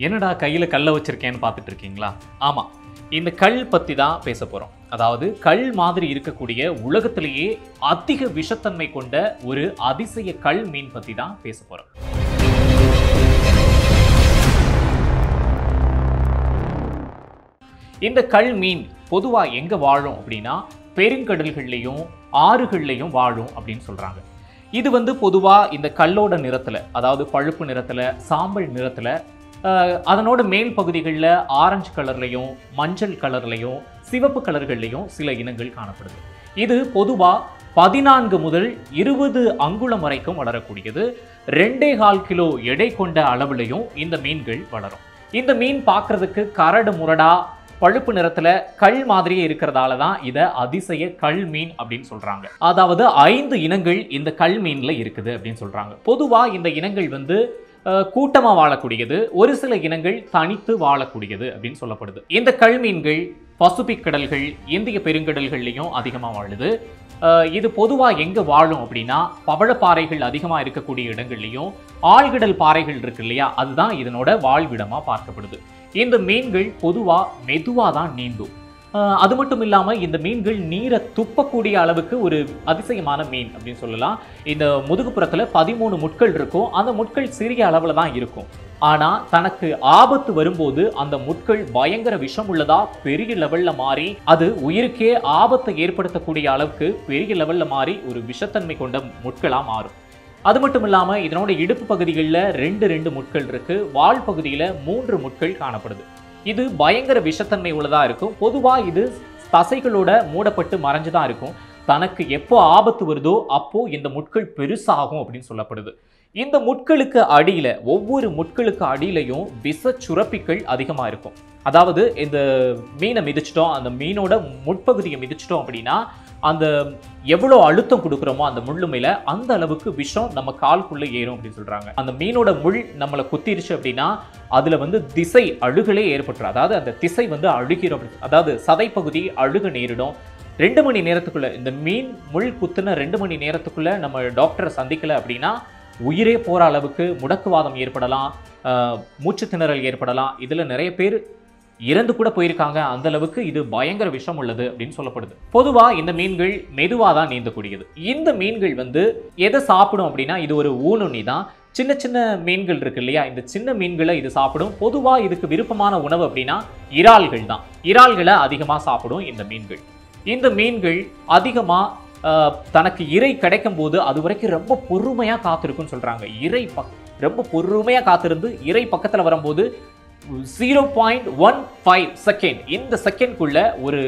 என்னடா கையில் கல்லை வச்சிருக்கேன்னு பார்த்துட்டு இருக்கீங்களா? ஆமாம், இந்த கல் பற்றி தான் பேச போகிறோம். அதாவது கல் மாதிரி இருக்கக்கூடிய உலகத்திலேயே அதிக விஷத்தன்மை கொண்ட ஒரு அதிசய கல் மீன் பற்றி தான் பேச போகிறோம். இந்த கல் மீன் பொதுவாக எங்கே வாழும் அப்படின்னா பெருங்கடல்கள்லையும் ஆறுகள்லையும் வாழும் அப்படின்னு சொல்கிறாங்க. இது பொதுவாக இந்த கல்லோட நிறத்தில், அதாவது பழுப்பு நிறத்தில், சாம்பல் நிறத்தில், அதனோட மேல் பகுதிகளில் ஆரஞ்சு கலர்லையும் மஞ்சள் கலர்லையும் சிவப்பு கலர்கள்லையும் சில இனங்கள் காணப்படுது. இது பொதுவாக 14 முதல் 20 அங்குலம் வரைக்கும் வளரக்கூடியது. 2.25 கிலோ எடை கொண்ட அளவுலையும் இந்த மீன்கள் வளரும். இந்த மீன் பார்க்கறதுக்கு கரடு முரடா பழுப்பு நிறத்துல கல் மாதிரியே இருக்கிறதால தான் இதை அதிசய கல் மீன் அப்படின்னு சொல்றாங்க. அதாவது 5 இனங்கள் இந்த கல் மீன்ல இருக்குது அப்படின்னு சொல்றாங்க. பொதுவா இந்த இனங்கள் கூட்டமா வாழக்கூடியது, ஒரு சில இனங்கள் தனித்து வாழக்கூடியது அப்படின்னு சொல்லப்படுது. இந்த கல் மீன்கள் பசிபிக் கடல்கள், இந்திய பெருங்கடல்கள்லையும் அதிகமா வாழுது. இது பொதுவா எங்க வாழும் அப்படின்னா பவழப்பாறைகள் அதிகமா இருக்கக்கூடிய இடங்கள்லையும் ஆழ்கடல் பாறைகள் இருக்கு இல்லையா, அதுதான் இதனோட வாழ்விடமா பார்க்கப்படுது. இந்த மீன்கள் பொதுவா மெதுவா தான் நீந்தும். அது மட்டும் இல்லாமல் இந்த மீன்கள் நீரை துப்பக்கூடிய அளவுக்கு ஒரு அதிசயமான மீன் அப்படின்னு சொல்லலாம். இந்த முதுகுப்புறத்தில் 13 முட்கள் இருக்கும். அந்த முட்கள் சிறிய அளவில் தான் இருக்கும். ஆனால் தனக்கு ஆபத்து வரும்போது அந்த முட்கள் பயங்கர விஷம் உள்ளதா பெரிய லெவலில் மாறி அது உயிருக்கே ஆபத்தை ஏற்படுத்தக்கூடிய அளவுக்கு பெரிய லெவலில் மாறி ஒரு விஷத்தன்மை கொண்ட முட்களாக மாறும். அது மட்டும் இல்லாமல் இதனோட இடுப்பு பகுதிகளில் 2 முட்கள் இருக்கு. வால் பகுதியில் 3 முட்கள் காணப்படுது. இது பயங்கர விஷத்தன்மை உள்ளதாக இருக்கும். பொதுவாக இது தசைகளோட மூடப்பட்டு மறைஞ்சுதான் இருக்கும். தனக்கு எப்போ ஆபத்து வருதோ அப்போ இந்த முட்கள் பெருசாகும் அப்படின்னு சொல்லப்படுது. இந்த முட்களுக்கு அடியில், ஒவ்வொரு முட்களுக்கு அடியிலையும் விஷ சுரப்பிகள் அதிகமாக இருக்கும். அதாவது இந்த மீனை மிதிச்சிட்டோம், அந்த மீனோட முட்பகுதியை மிதிச்சிட்டோம் அப்படின்னா அந்த எவ்வளோ அழுத்தம் கொடுக்குறோமோ அந்த முள்ளு மேல அந்த அளவுக்கு விஷம் நம்ம கால்குள்ளே ஏறும் அப்படின்னு சொல்றாங்க. அந்த மீனோட முள் நம்மளை குத்திருச்சு அப்படின்னா அதுல திசை அழுகலே ஏற்பட்டுரும். அதாவது அந்த திசை அழுகிறோம், அதாவது சதை பகுதி அழுக நேரிடும். 2 மணி நேரத்துக்குள்ள, இந்த மீன் முள் குத்துன 2 மணி நேரத்துக்குள்ள நம்ம டாக்டரை சந்திக்கல அப்படின்னா உயிரே போற அளவுக்கு முடக்குவாதம் ஏற்படலாம், மூச்சு திணறல் ஏற்படலாம். இதுல நிறைய பேர் இறந்து கூட போயிருக்காங்க. அந்த அளவுக்கு இது பயங்கர விஷம் உள்ளது அப்படின்னு சொல்லப்படுது. பொதுவா இந்த மீன்கள் மெதுவா தான் நீந்தக்கூடியது. இந்த மீன்கள் எதை சாப்பிடும் அப்படின்னா இது ஒரு ஊனுண்ணி தான். சின்ன சின்ன மீன்கள் இருக்கு இல்லையா, இந்த சின்ன மீன்களை இது சாப்பிடும். பொதுவா இதுக்கு விருப்பமான உணவு அப்படின்னா இறால்கள் தான். இறால்களை அதிகமா சாப்பிடும் இந்த மீன்கள். இந்த மீன்கள் அதிகமா தனக்கு இறை கிடைக்கும் போது அது வரைக்கும் ரொம்ப பொறுமையா காத்திருக்குன்னு சொல்றாங்க. இறை ரொம்ப பொறுமையா காத்திருந்து இறை பக்கத்துல வரும்போது 0.15 செகண்ட், இந்த செகண்ட்குள்ள ஒரு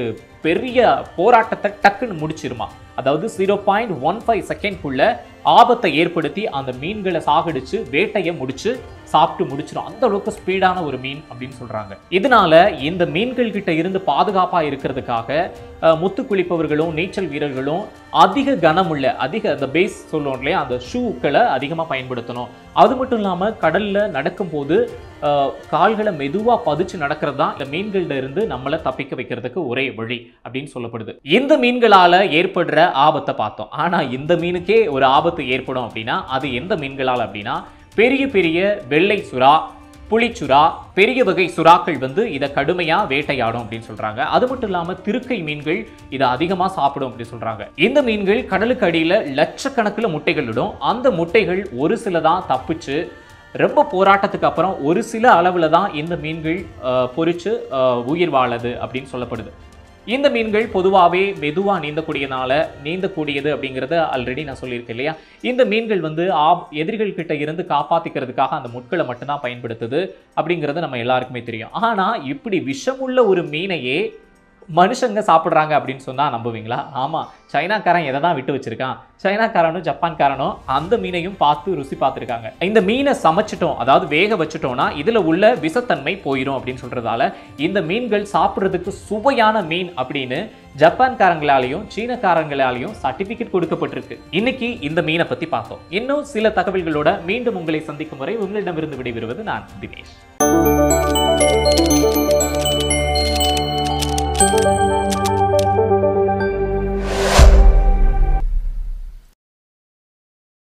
பெரிய போராட்டத்தை டக்குன்னு முடிச்சிருமா. அதாவது 0.15 செகண்ட்குள்ள ஆபத்தை ஏற்படுத்தி அந்த மீன்களை சாகடிச்சு வேட்டையை முடிச்சு சாப்பிட்டு முடிச்சிடும். அந்த அளவுக்கு ஸ்பீடான ஒரு மீன் அப்படின்னு சொல்றாங்க. இதனால இந்த மீன்கள் கிட்ட இருந்து பாதுகாப்பா இருக்கிறதுக்காக முத்து குளிப்பவர்களும் நீச்சல் வீரர்களும் அதிக கனமுள்ள, அந்த பேஸ் சொல்லுவோம் இல்லையா, அந்த ஷூக்களை அதிகமாக பயன்படுத்தணும். அது மட்டும் இல்லாமல் கடல்ல நடக்கும்போது கால்களை மெதுவாக பதிச்சு நடக்கிறது தான் இந்த மீன்கள்ல இருந்து நம்மளை தப்பிக்க வைக்கிறதுக்கு ஒரே வழி அப்படின்னு சொல்லப்படுது. இந்த மீன்களால ஏற்படுற ஆபத்தை பார்த்தோம். ஆனா இந்த மீனுக்கே ஒரு ஆபத்து ஏற்படும் அப்படின்னா அது எந்த மீன்களால் அப்படின்னா பெரிய பெரிய வெள்ளை சுறா, புளிச்சுறா, பெரிய வகை சுறாக்கள் இதை கடுமையா வேட்டையாடும் அப்படின்னு சொல்றாங்க. அது மட்டும் இல்லாம திருக்கை மீன்கள் இதை அதிகமா சாப்பிடும் அப்படின்னு சொல்றாங்க. இந்த மீன்கள் கடலுக்கு அடியில லட்சக்கணக்கில் முட்டைகள் இடும். அந்த முட்டைகள் ஒரு சில தான் தப்பிச்சு ரொம்ப போராட்டத்துக்கு அப்புறம் ஒரு சில அளவுல தான் இந்த மீன்கள் பொரிச்சு உயிர் வாழுது அப்படின்னு சொல்லப்படுது. இந்த மீன்கள் பொதுவாகவே மெதுவாக நீந்தக்கூடியது அப்படிங்கிறத ஆல்ரெடி நான் சொல்லியிருக்கேன் இல்லையா. இந்த மீன்கள் எதிரிகள் கிட்ட இருந்து காப்பாற்றிக்கிறதுக்காக அந்த முட்களை மட்டும்தான் பயன்படுத்துது அப்படிங்கிறது நம்ம எல்லாருக்குமே தெரியும். ஆனால் இப்படி விஷமுள்ள ஒரு மீனையே மனுஷங்க சாப்பிட்றாங்க அப்படின்னு சொன்னால் நம்புவீங்களா? ஆமாம், சைனாக்காரன் எதை தான் விட்டு வச்சிருக்கான். சைனாக்காரனும் ஜப்பான்காரனும் அந்த மீனையும் பார்த்து ருசி பார்த்துருக்காங்க. இந்த மீனை சமைச்சிட்டோம், அதாவது வேக வச்சுட்டோம்னா இதில் உள்ள விஷத்தன்மை போயிடும் அப்படின்னு சொல்றதால இந்த மீன்கள் சாப்பிட்றதுக்கு சுவையான மீன் அப்படின்னு ஜப்பான்காரங்களாலையும் சீனக்காரங்களாலையும் சர்டிபிகேட் கொடுக்கப்பட்டிருக்கு. இன்னைக்கு இந்த மீனை பற்றி பார்த்தோம். இன்னும் சில தகவல்களோட மீண்டும் உங்களை சந்திக்கும் வரை உங்களிடமிருந்து விடைபெறுவது நான் தினேஷ்.